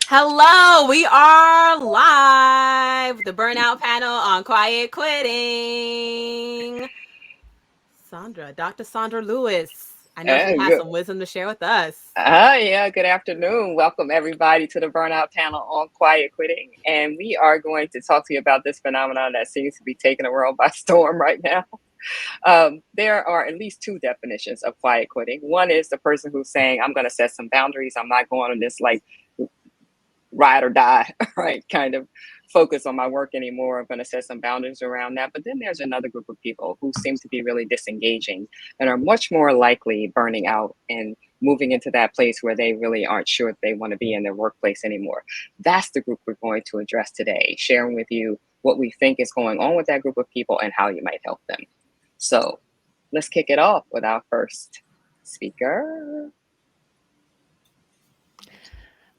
Hello, we are live. The burnout panel on quiet quitting. Dr. Sandra Lewis. I know she has Good. some wisdom to share with us. Yeah, good afternoon. Welcome everybody to the Burnout Panel on Quiet Quitting. And we are going to talk to you about this phenomenon that seems to be taking the world by storm right now. There are at least two definitions of quiet quitting. One is the person who's saying, I'm going to set some boundaries. I'm not going on this like ride or die, right? Kind of focus on my work anymore. I'm going to set some boundaries around that. But then there's another group of people who seem to be really disengaging and are much more likely burning out and moving into that place where they really aren't sure if they want to be in their workplace anymore. That's the group we're going to address today, sharing with you what we think is going on with that group of people and how you might help them. So let's kick it off with our first speaker.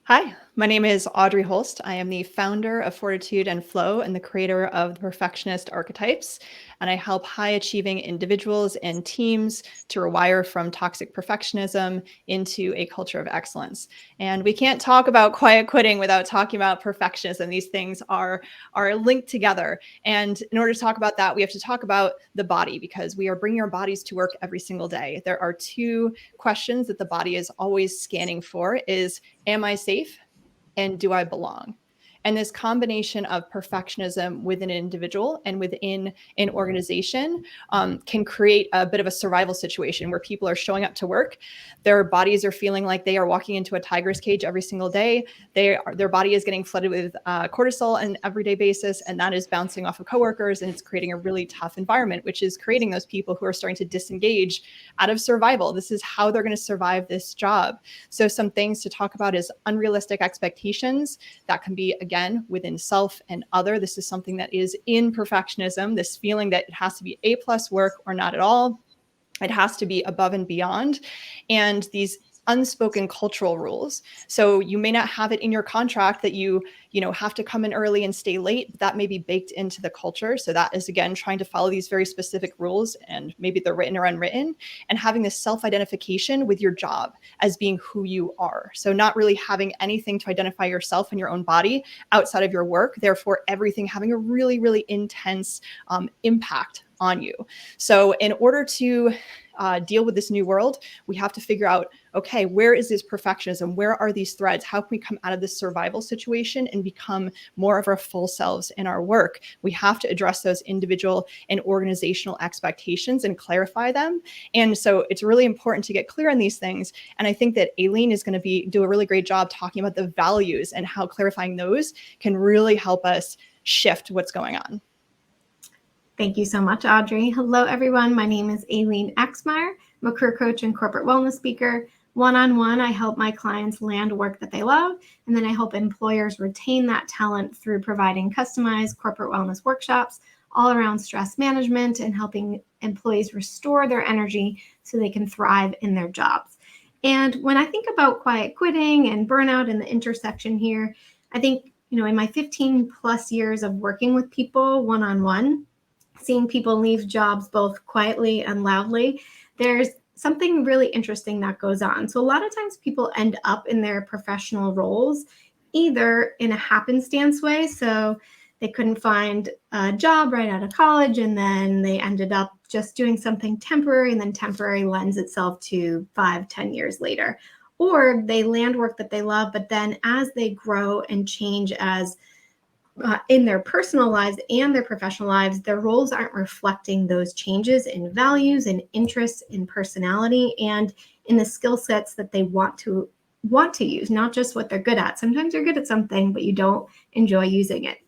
Hi, my name is Audrey Holst. I am the founder of Fortitude and Flow and the creator of the Perfectionist Archetypes. And I help high achieving individuals and teams to rewire from toxic perfectionism into a culture of excellence. And we can't talk about quiet quitting without talking about perfectionism. These things are linked together. And in order to talk about that, we have to talk about the body because we are bringing our bodies to work every single day. There are two questions that the body is always scanning for is, am I safe? And do I belong? And this combination of perfectionism within an individual and within an organization can create a bit of a survival situation where people are showing up to work. Their bodies are feeling like they are walking into a tiger's cage every single day. Their body is getting flooded with cortisol on an everyday basis, and that is bouncing off of coworkers, and it's creating a really tough environment, which is creating those people who are starting to disengage out of survival. This is how they're going to survive this job. So some things to talk about is unrealistic expectations. That can be, again, within self and other. This is something that is in perfectionism, this feeling that it has to be A+ work or not at all. It has to be above and beyond. And these unspoken cultural rules. So you may not have it in your contract that you have to come in early and stay late, but that may be baked into the culture. So that is, again, trying to follow these very specific rules, and maybe they're written or unwritten, and having this self-identification with your job as being who you are. So not really having anything to identify yourself and your own body outside of your work, therefore everything having a really, really intense impact on you. So in order to deal with this new world, we have to figure out, okay, where is this perfectionism? Where are these threads? How can we come out of this survival situation and become more of our full selves in our work? We have to address those individual and organizational expectations and clarify them. And so it's really important to get clear on these things. And I think that Aileen is going to do a really great job talking about the values and how clarifying those can really help us shift what's going on. Thank you so much, Audrey. Hello, everyone. My name is Aileen Exmeyer. I'm a career coach and corporate wellness speaker. One-on-one, I help my clients land work that they love, and then I help employers retain that talent through providing customized corporate wellness workshops all around stress management and helping employees restore their energy so they can thrive in their jobs. And when I think about quiet quitting and burnout and the intersection here, I think, in my 15 plus years of working with people one-on-one, seeing people leave jobs both quietly and loudly, there's something really interesting that goes on. So a lot of times people end up in their professional roles either in a happenstance way. So they couldn't find a job right out of college, and then they ended up just doing something temporary, and then temporary lends itself to 5-10 years later. Or they land work that they love, but then as they grow and change as in their personal lives and their professional lives, their roles aren't reflecting those changes in values and interests in personality and in the skill sets that they want to use, not just what they're good at. Sometimes you're good at something, but you don't enjoy using it.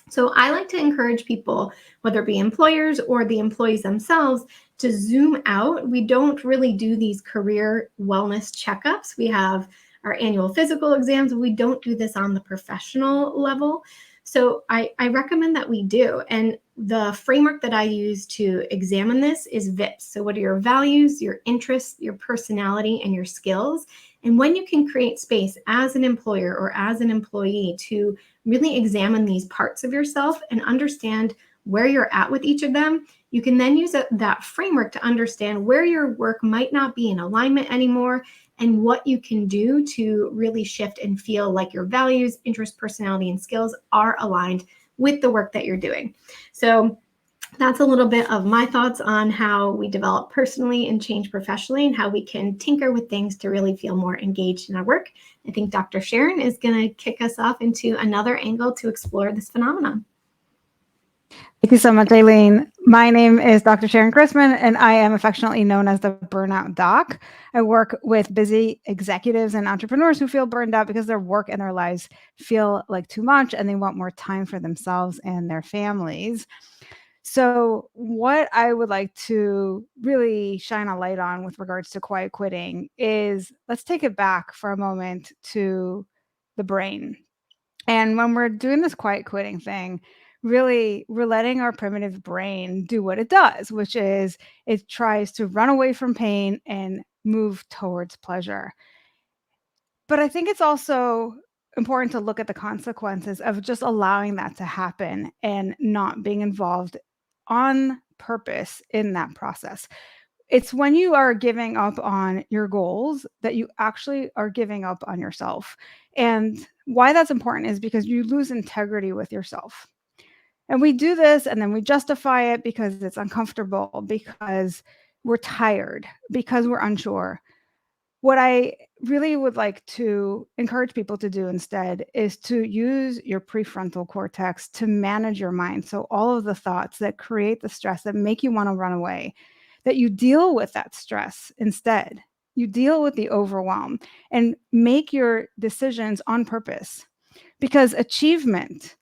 So I like to encourage people, whether it be employers or the employees themselves, to zoom out. We don't really do these career wellness checkups. We have our annual physical exams, but we don't do this on the professional level. So I recommend that we do. And the framework that I use to examine this is VIPS. So what are your values, your interests, your personality, and your skills? And when you can create space as an employer or as an employee to really examine these parts of yourself and understand where you're at with each of them, you can then use that framework to understand where your work might not be in alignment anymore and what you can do to really shift and feel like your values, interests, personality, and skills are aligned with the work that you're doing. So that's a little bit of my thoughts on how we develop personally and change professionally, and how we can tinker with things to really feel more engaged in our work. I think Dr. Sharon is going to kick us off into another angle to explore this phenomenon. Thank you so much, Aileen. My name is Dr. Sharon Chrisman, and I am affectionately known as the Burnout Doc. I work with busy executives and entrepreneurs who feel burned out because their work and their lives feel like too much, and they want more time for themselves and their families. So what I would like to really shine a light on with regards to quiet quitting is, let's take it back for a moment to the brain. And when we're doing this quiet quitting thing, really we're letting our primitive brain do what it does, which is it tries to run away from pain and move towards pleasure. But I think it's also important to look at the consequences of just allowing that to happen and not being involved on purpose in that process. It's when you are giving up on your goals that you actually are giving up on yourself. And why that's important is because you lose integrity with yourself. And we do this and then we justify it because it's uncomfortable, because we're tired, because we're unsure. What I really would like to encourage people to do instead is to use your prefrontal cortex to manage your mind. So all of the thoughts that create the stress that make you want to run away, that you deal with that stress instead. You deal with the overwhelm and make your decisions on purpose, because achievement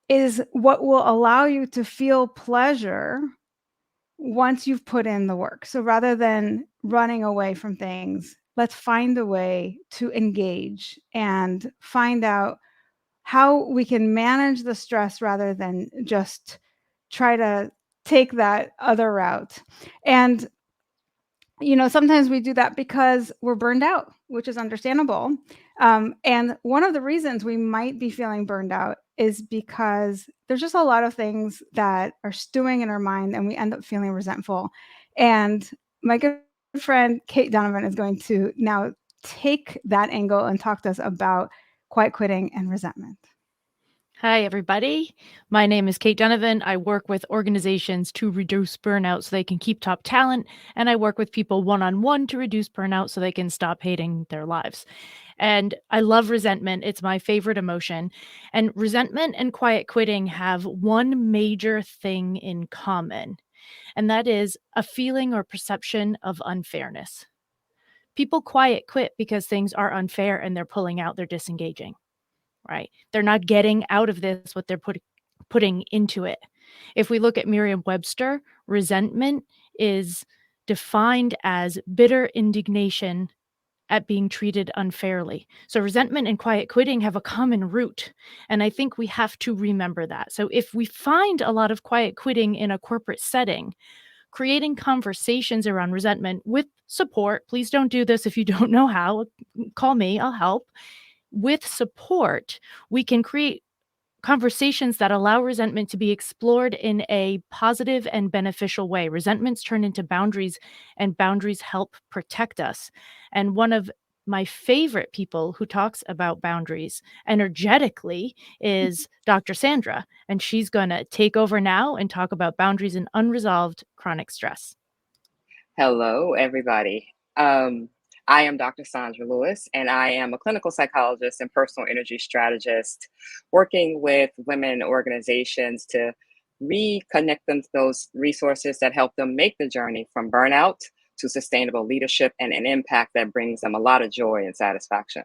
is what will allow you to feel pleasure once you've put in the work. So rather than running away from things, let's find a way to engage and find out how we can manage the stress rather than just try to take that other route. And sometimes we do that because we're burned out, which is understandable. And one of the reasons we might be feeling burned out is because there's just a lot of things that are stewing in our mind and we end up feeling resentful. And my good friend, Kate Donovan, is going to now take that angle and talk to us about quiet quitting and resentment. Hi, everybody. My name is Kate Donovan. I work with organizations to reduce burnout so they can keep top talent, and I work with people one-on-one to reduce burnout so they can stop hating their lives. And I love resentment. It's my favorite emotion. And resentment and quiet quitting have one major thing in common, and that is a feeling or perception of unfairness. People quiet quit because things are unfair and they're pulling out, they're disengaging. Right? They're not getting out of this what they're putting into it. If we look at Merriam-Webster, resentment is defined as bitter indignation at being treated unfairly. So resentment and quiet quitting have a common root, and I think we have to remember that. So if we find a lot of quiet quitting in a corporate setting, creating conversations around resentment with support, please don't do this if you don't know how, call me, I'll help. With support, we can create conversations that allow resentment to be explored in a positive and beneficial way. Resentments turn into boundaries, and boundaries help protect us. And one of my favorite people who talks about boundaries energetically is Dr. Sandra, and she's going to take over now and talk about boundaries and unresolved chronic stress. Hello, everybody. I am Dr. Sandra Lewis, and I am a clinical psychologist and personal energy strategist working with women organizations to reconnect them to those resources that help them make the journey from burnout to sustainable leadership and an impact that brings them a lot of joy and satisfaction.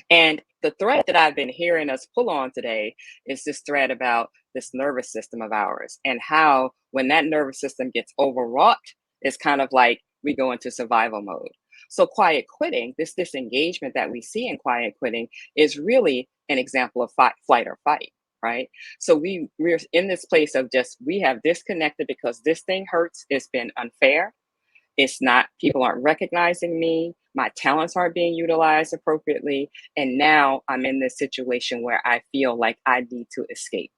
And the thread that I've been hearing us pull on today is this thread about this nervous system of ours, and how when that nervous system gets overwrought, it's kind of like we go into survival mode. So quiet quitting, this disengagement that we see in quiet quitting, is really an example of flight or fight, right? So we're in this place of just, we have disconnected because this thing hurts, it's been unfair. It's not, people aren't recognizing me, my talents aren't being utilized appropriately. And now I'm in this situation where I feel like I need to escape.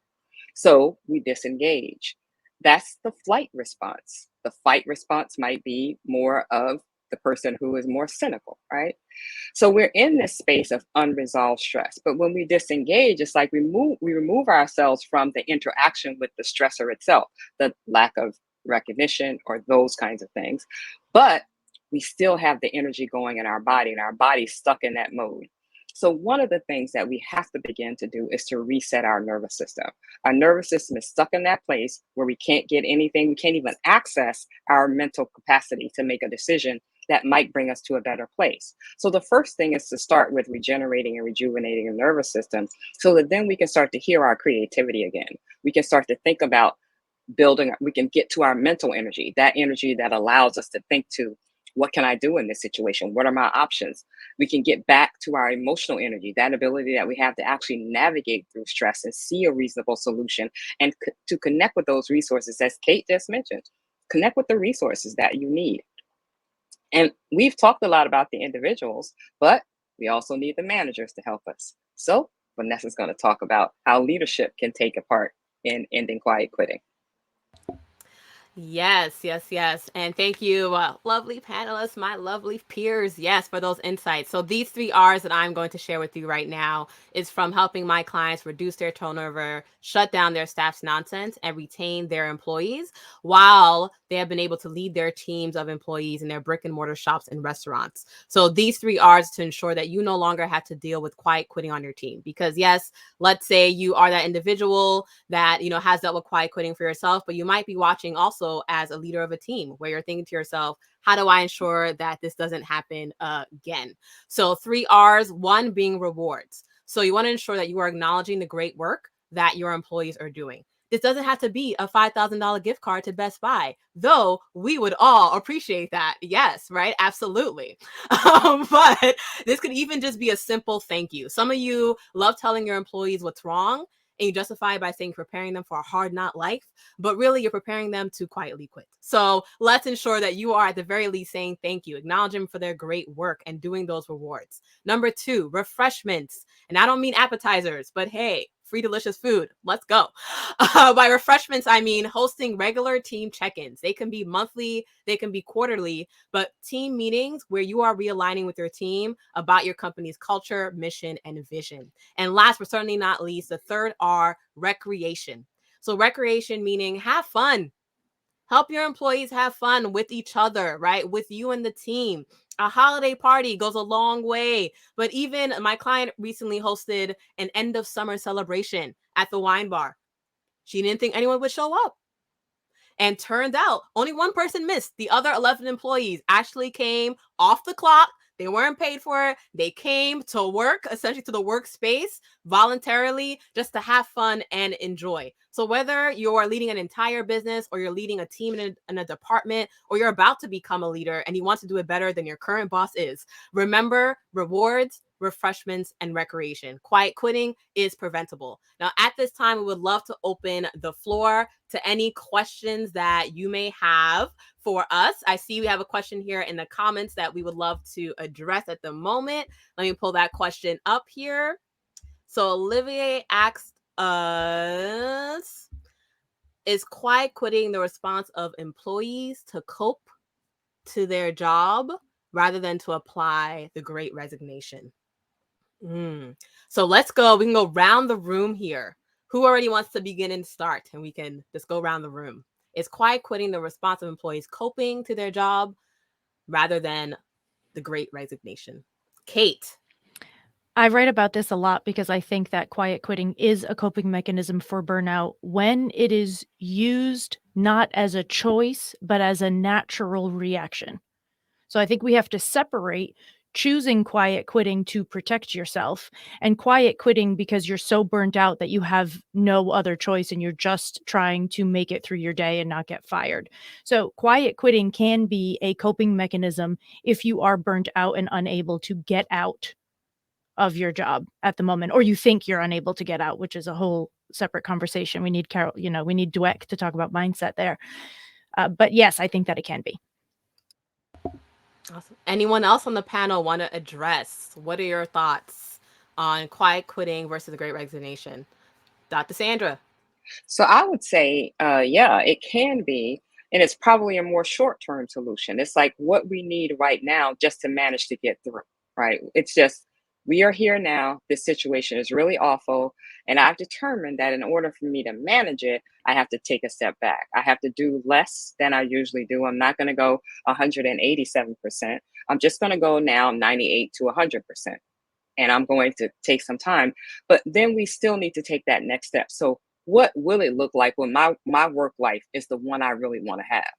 So we disengage. That's the flight response. The fight response might be more of the person who is more cynical, right? So we're in this space of unresolved stress. But when we disengage, it's like we remove ourselves from the interaction with the stressor itself, the lack of recognition or those kinds of things. But we still have the energy going in our body, and our body's stuck in that mode. So one of the things that we have to begin to do is to reset our nervous system. Our nervous system is stuck in that place where we can't get anything, we can't even access our mental capacity to make a decision that might bring us to a better place. So the first thing is to start with regenerating and rejuvenating the nervous system so that then we can start to hear our creativity again. We can start to think about building, we can get to our mental energy, that energy that allows us to think to, what can I do in this situation? What are my options? We can get back to our emotional energy, that ability that we have to actually navigate through stress and see a reasonable solution, and to connect with those resources, as Kate just mentioned. Connect with the resources that you need. And we've talked a lot about the individuals, but we also need the managers to help us. So Vanessa's going to talk about how leadership can take a part in ending quiet quitting. Yes, yes, yes. And thank you, lovely panelists, my lovely peers, yes, for those insights. So these 3 R's that I'm going to share with you right now is from helping my clients reduce their turnover, shut down their staff's nonsense, and retain their employees while they have been able to lead their teams of employees in their brick and mortar shops and restaurants. So these 3 R's to ensure that you no longer have to deal with quiet quitting on your team. Because yes, let's say you are that individual that, you know, has dealt with quiet quitting for yourself, but you might be watching also as a leader of a team where you're thinking to yourself, how do I ensure that this doesn't happen again? So 3 R's, 1 being rewards. So you want to ensure that you are acknowledging the great work that your employees are doing. This doesn't have to be a $5,000 gift card to Best Buy, though we would all appreciate that. Yes, right? Absolutely. But this could even just be a simple thank you. Some of you love telling your employees what's wrong, and you justify it by saying preparing them for a hard not life, but really you're preparing them to quietly quit. So let's ensure that you are at the very least saying thank you, acknowledging them for their great work and doing those rewards. Number 2, refreshments. And I don't mean appetizers, but hey, free delicious food. Let's go. By refreshments, I mean hosting regular team check-ins. They can be monthly, they can be quarterly, but team meetings where you are realigning with your team about your company's culture, mission, and vision. And last but certainly not least, the 3rd R, recreation. So recreation meaning have fun. Help your employees have fun with each other, right? With you and the team. A holiday party goes a long way. But even my client recently hosted an end of summer celebration at the wine bar. She didn't think anyone would show up. And turned out only 1 person missed. The other 11 employees actually came off the clock. They weren't paid for it. They came to work, essentially to the workspace voluntarily, just to have fun and enjoy. So whether you're leading an entire business or you're leading a team in a department, or you're about to become a leader and you want to do it better than your current boss is, remember rewards, refreshments, and recreation. Quiet quitting is preventable. Now, at this time, we would love to open the floor to any questions that you may have for us. I see we have a question here in the comments that we would love to address at the moment. Let me pull that question up here. So Olivier asked us, is quiet quitting the response of employees to cope to their job rather than to apply the great resignation? So let's go. We can go round the room here. Who already wants to begin and start? And we can just go around the room. Is quiet quitting the response of employees coping to their job rather than the great resignation? Kate. I write about this a lot because I think that quiet quitting is a coping mechanism for burnout when it is used not as a choice, but as a natural reaction. So I think we have to separate choosing quiet quitting to protect yourself and quiet quitting because you're so burnt out that you have no other choice and you're just trying to make it through your day and not get fired. So quiet quitting can be a coping mechanism if you are burnt out and unable to get out of your job at the moment, or you think you're unable to get out, which is a whole separate conversation. We need Carol, we need Dweck to talk about mindset there. But yes, I think that it can be. Awesome. Anyone else on the panel want to address? What are your thoughts on quiet quitting versus the great resignation? Dr. Sandra. So I would say, yeah, it can be. And it's probably a more short-term solution. It's like what we need right now just to manage to get through, right? It's just, we are here now. This situation is really awful. And I've determined that in order for me to manage it, I have to take a step back. I have to do less than I usually do. I'm not going to go 187%. I'm just going to go now 98 to 100%. And I'm going to take some time. But then we still need to take that next step. So what will it look like when my work life is the one I really want to have?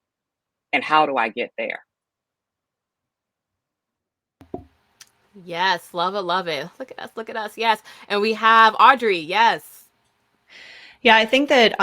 And how do I get there? Yes, love it, love it. Look at us, look at us. Yes. And we have Audrey. Yes. Yeah, I think that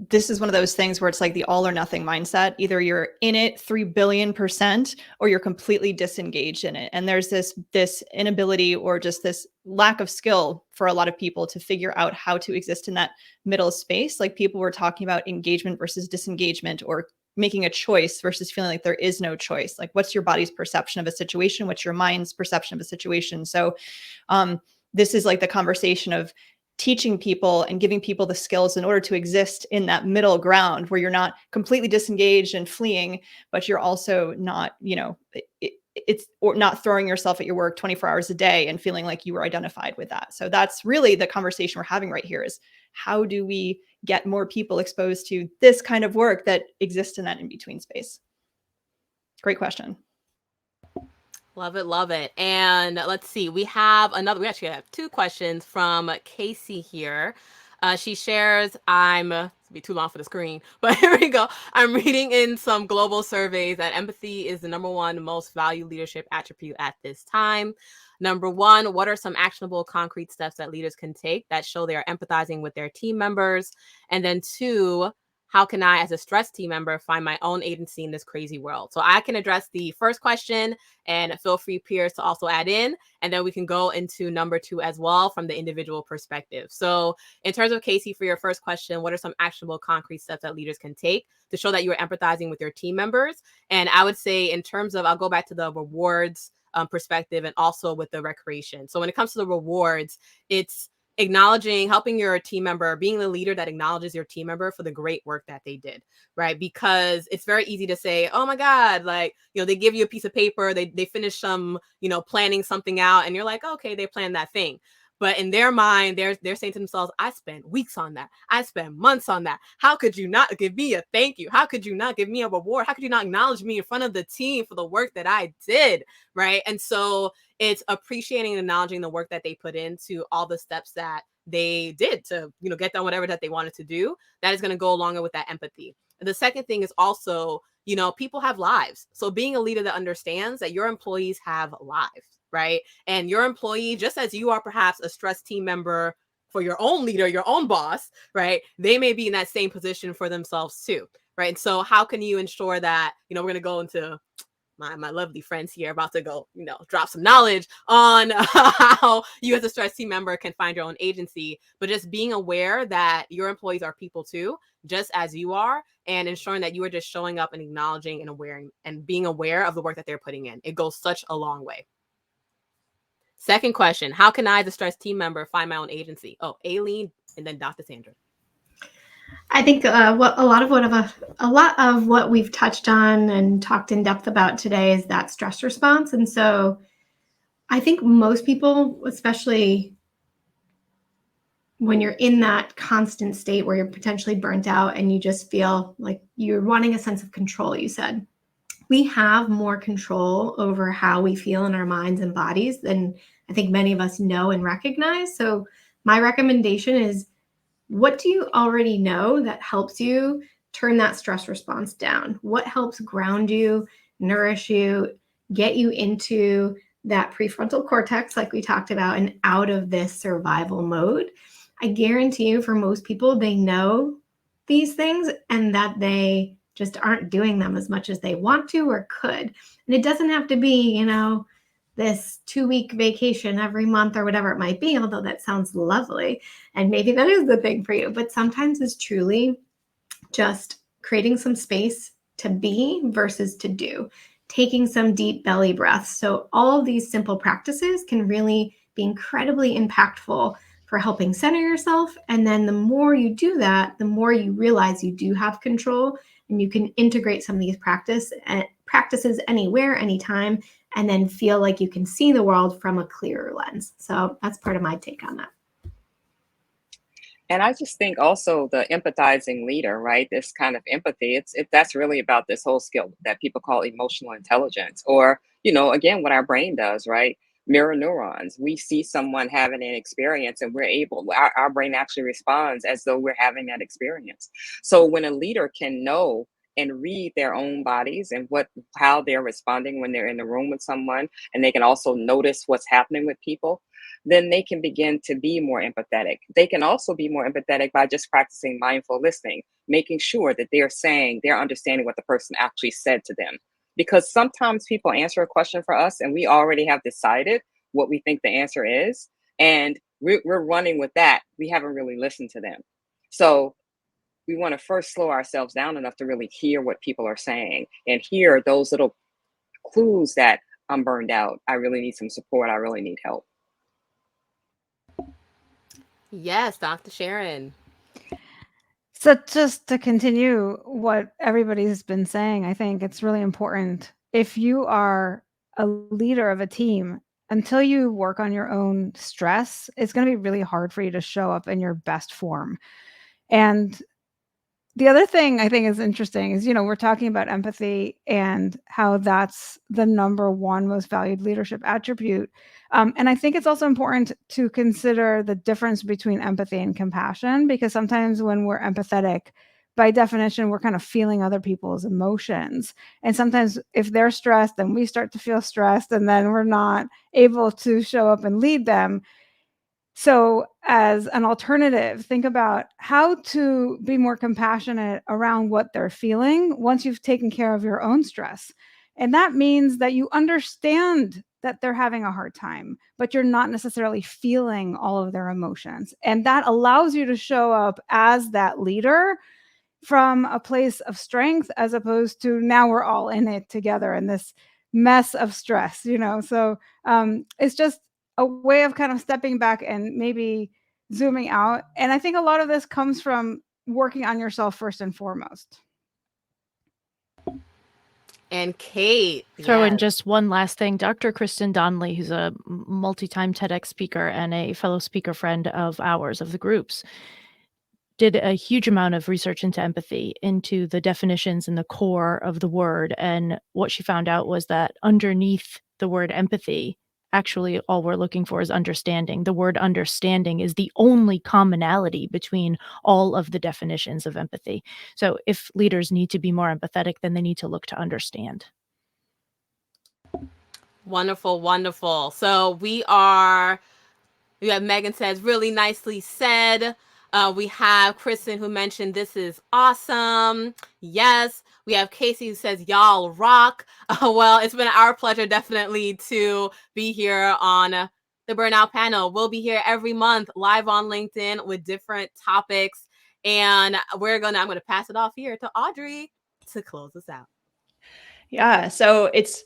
this is one of those things where it's like the all or nothing mindset. Either you're in it 3,000,000,000% or you're completely disengaged in it. And there's this inability or just this lack of skill for a lot of people to figure out how to exist in that middle space. Like people were talking about engagement versus disengagement, or making a choice versus feeling like there is no choice. Like what's your body's perception of a situation? What's your mind's perception of a situation? So this is like the conversation of teaching people and giving people the skills in order to exist in that middle ground where you're not completely disengaged and fleeing, but you're also not, it's or not throwing yourself at your work 24 hours a day and feeling like you were identified with that. So that's really the conversation we're having right here, is how do we get more people exposed to this kind of work that exists in that in-between space? Great question. Love it, love it. And let's see, we actually have two questions from Casey here. She shares, it'll be too long for the screen, but here we go. I'm reading in some global surveys that empathy is the #1 most valued leadership attribute at this time. #1, what are some actionable concrete steps that leaders can take that show they are empathizing with their team members? And then 2, how can I, as a stress team member, find my own agency in this crazy world? So I can address the first question, and feel free, peers, to also add in. And then we can go into #2 as well from the individual perspective. So in terms of Casey, for your first question, what are some actionable concrete steps that leaders can take to show that you're empathizing with your team members? And I would say in terms of, I'll go back to the rewards perspective and also with the recreation. So when it comes to the rewards, it's helping your team member, being the leader that acknowledges your team member for the great work that they did, right? Because it's very easy to say, oh my God, like, they give you a piece of paper, they finish some, planning something out, and you're like, okay, they planned that thing. But in their mind, they're saying to themselves, I spent weeks on that. I spent months on that. How could you not give me a thank you? How could you not give me a reward? How could you not acknowledge me in front of the team for the work that I did, right? And so it's appreciating and acknowledging the work that they put into all the steps that they did to, get done whatever that they wanted to do. That is going to go along with that empathy. And the second thing is also, people have lives. So being a leader that understands that your employees have lives, right? And your employee, just as you are perhaps a stress team member for your own leader, your own boss, right? They may be in that same position for themselves too, right? And so how can you ensure that, we're going to go into my lovely friends here about to go, drop some knowledge on how you as a stress team member can find your own agency, but just being aware that your employees are people too, just as you are, and ensuring that you are just showing up and acknowledging and being aware of the work that they're putting in. It goes such a long way. Second question, how can I as a stress team member find my own agency? Oh, Aileen and then Dr. Sandra. I think a lot of what we've touched on and talked in depth about today is that stress response. And so I think most people, especially when you're in that constant state where you're potentially burnt out and you just feel like you're wanting a sense of control, you said, we have more control over how we feel in our minds and bodies than I think many of us know and recognize. So my recommendation is, what do you already know that helps you turn that stress response down? What helps ground you, nourish you, get you into that prefrontal cortex, like we talked about, and out of this survival mode? I guarantee you, for most people, they know these things and that they just aren't doing them as much as they want to or could. And it doesn't have to be, this 2-week vacation every month or whatever it might be, although that sounds lovely. And maybe that is the thing for you. But sometimes it's truly just creating some space to be versus to do, taking some deep belly breaths. So all of these simple practices can really be incredibly impactful for helping center yourself. And then the more you do that, the more you realize you do have control And you can integrate some of these practices anywhere, anytime, and then feel like you can see the world from a clearer lens. So that's part of my take on that. And I just think also the empathizing leader, right? This kind of empathy, that's really about this whole skill that people call emotional intelligence, or, again, what our brain does, right? Mirror neurons. We see someone having an experience and our brain actually responds as though we're having that experience. So when a leader can know and read their own bodies and how they're responding when they're in the room with someone, and they can also notice what's happening with people, then they can begin to be more empathetic. They can also be more empathetic by just practicing mindful listening, making sure that they're understanding what the person actually said to them. Because sometimes people answer a question for us and we already have decided what we think the answer is, and we're running with that. We haven't really listened to them. So we want to first slow ourselves down enough to really hear what people are saying and hear those little clues that I'm burned out. I really need some support. I really need help. Yes, Dr. Sharon. So just to continue what everybody's been saying, I think it's really important. If you are a leader of a team, until you work on your own stress, it's going to be really hard for you to show up in your best form. And the other thing I think is interesting is, we're talking about empathy and how that's the number one most valued leadership attribute. And I think it's also important to consider the difference between empathy and compassion, because sometimes when we're empathetic, by definition, we're kind of feeling other people's emotions. And sometimes if they're stressed, then we start to feel stressed, and then we're not able to show up and lead them. So as an alternative, think about how to be more compassionate around what they're feeling once you've taken care of your own stress. And that means that you understand that they're having a hard time, but you're not necessarily feeling all of their emotions. And that allows you to show up as that leader from a place of strength, as opposed to now we're all in it together in this mess of stress, So it's just a way of kind of stepping back and maybe zooming out. And I think a lot of this comes from working on yourself first and foremost. And Kate. Throw in Yes. just one last thing. Dr. Kristen Donnelly, who's a multi-time TEDx speaker and a fellow speaker friend of ours, of the groups, did a huge amount of research into empathy, into the definitions and the core of the word. And what she found out was that underneath the word empathy, actually all we're looking for is understanding. The word understanding is the only commonality between all of the definitions of empathy. So if leaders need to be more empathetic, then they need to look to understand. Wonderful, wonderful. So we have Megan says, really nicely said. We have Kristen who mentioned this is awesome. Yes. We have Casey who says, y'all rock. Well, it's been our pleasure definitely to be here on the Burnout Panel. We'll be here every month live on LinkedIn with different topics. And I'm going to pass it off here to Audrey to close us out. Yeah, so it's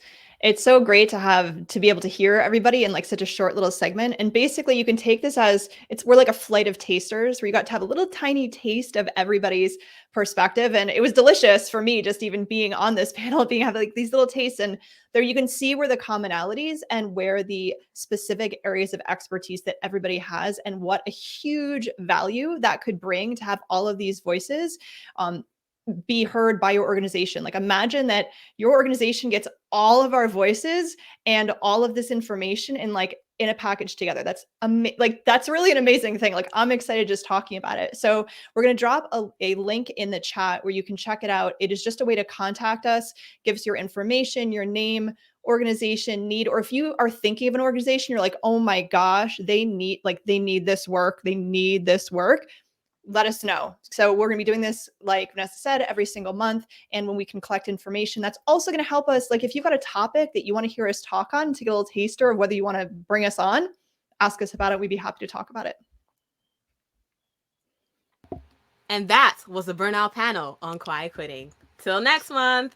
so great to be able to hear everybody in like such a short little segment. And basically you can take this as we're like a flight of tasters where you got to have a little tiny taste of everybody's perspective. And it was delicious for me, just even being on this panel, having like these little tastes, and there you can see where the commonalities and where the specific areas of expertise that everybody has, and what a huge value that could bring to have all of these voices be heard by your organization. Like imagine that your organization gets all of our voices and all of this information in a package together. That's that's really an amazing thing. Like I'm excited just talking about it. So we're going to drop a link in the chat where you can check it out. It is just a way to contact us, gives your information, your name, organization need, or if you are thinking of an organization, you're like, oh my gosh, they need this work. They need this work. Let us know. So we're going to be doing this, like Vanessa said, every single month. And when we can collect information, that's also going to help us. Like if you've got a topic that you want to hear us talk on, to get a little taster of whether you want to bring us on, ask us about it. We'd be happy to talk about it. And that was the Burnout Panel on Quiet Quitting. Till next month.